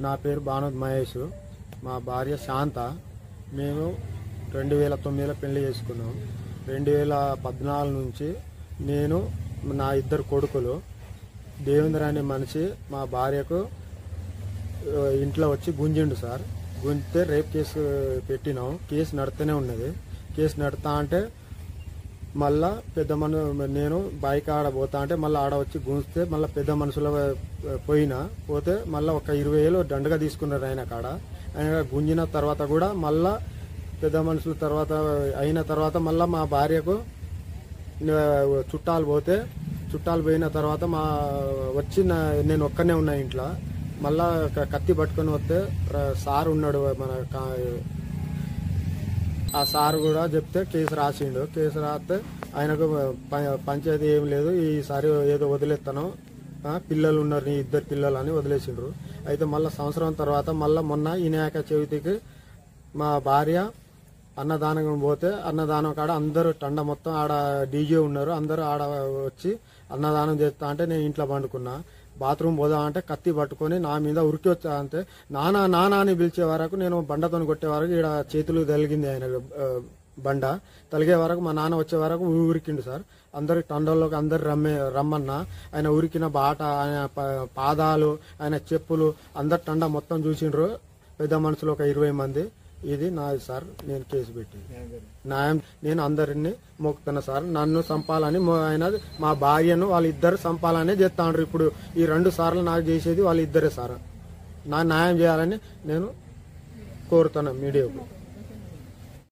నా పేరు బానోద్ మహేష్. మా భార్య శాంత. మేము 2009లో పెళ్లి చేసుకున్నాం. 2014 నుంచి నేను, నా ఇద్దరు కొడుకులు, దేవేంద్ర అనే మనిషి మా భార్యకు ఇంట్లో వచ్చి గుంజిండు సార్. గుంజితే రేప్ కేసు పెట్టినాం. కేసు నడుతూనే ఉన్నది. కేసు నడుతా అంటే మళ్ళా నేను బైక్ ఆడ పోతా అంటే మళ్ళీ ఆడ వచ్చి గుంజితే మళ్ళీ పెద్ద మనుషుల పోతే మళ్ళీ ఒక 20,000 దండగా తీసుకున్నారు ఆయన కాడ. ఆయన గుంజిన తర్వాత కూడా మళ్ళా పెద్ద మనుషుల అయిన తర్వాత మళ్ళీ మా భార్యకు చుట్టాలు పోయిన తర్వాత నేను ఒక్కనే ఉన్నా ఇంట్లో. మళ్ళా కత్తి పట్టుకొని వస్తే సార్ ఉన్నాడు, ఆ సార్ కూడా చెప్తే కేసు రాసిండు. కేసు రాస్తే ఆయనకు పంచాయతీ ఏం లేదు, ఈసారి ఏదో వదిలేస్తాను, పిల్లలు ఉన్నారు, నీ ఇద్దరు పిల్లలు అని వదిలేసిండ్రు. అయితే మళ్ళీ సంవత్సరం తర్వాత మొన్న వినాయక చవితికి మా భార్య అన్నదానం పోతే అన్నదానం కాడ అందరూ టండ మొత్తం ఆడ డీజే ఉన్నారు, అందరూ ఆడ వచ్చి అన్నదానం చేస్తా అంటే నేను ఇంట్లో పండుకున్నా. బాత్రూమ్ పోదాం అంటే కత్తి పట్టుకొని నా మీద ఉరికి వచ్చా. అంతే నానా అని పిలిచే వరకు, నేను బండతో కొట్టే వరకు ఈడ చేతులు తలిగింది. ఆయన బండ తలిగే వరకు మా నాన్న వచ్చే వరకు ఉరికిండు సార్. అందరు టండల్లోకి అందరు రమ్మన్నా ఆయన ఉరికిన బాట, ఆయన పాదాలు, ఆయన చెప్పులు, అందరు టండ మొత్తం చూసిండ్రు. పెద్ద మనుషులు ఒక 20 మంది. ఇది నాది సార్. నేను కేసు పెట్టింది న్యాయం. నేను అందరినీ మొక్కుతున్నా సార్. నన్ను చంపాలని ఆయన మా భార్యను వాళ్ళిద్దరు చంపాలనే చేస్తాండ్రు. ఇప్పుడు ఈ 2 సార్లు నాకు చేసేది వాళ్ళిద్దరే సార్. నా న్యాయం చేయాలని నేను కోరుతున్నా మీడియాకు.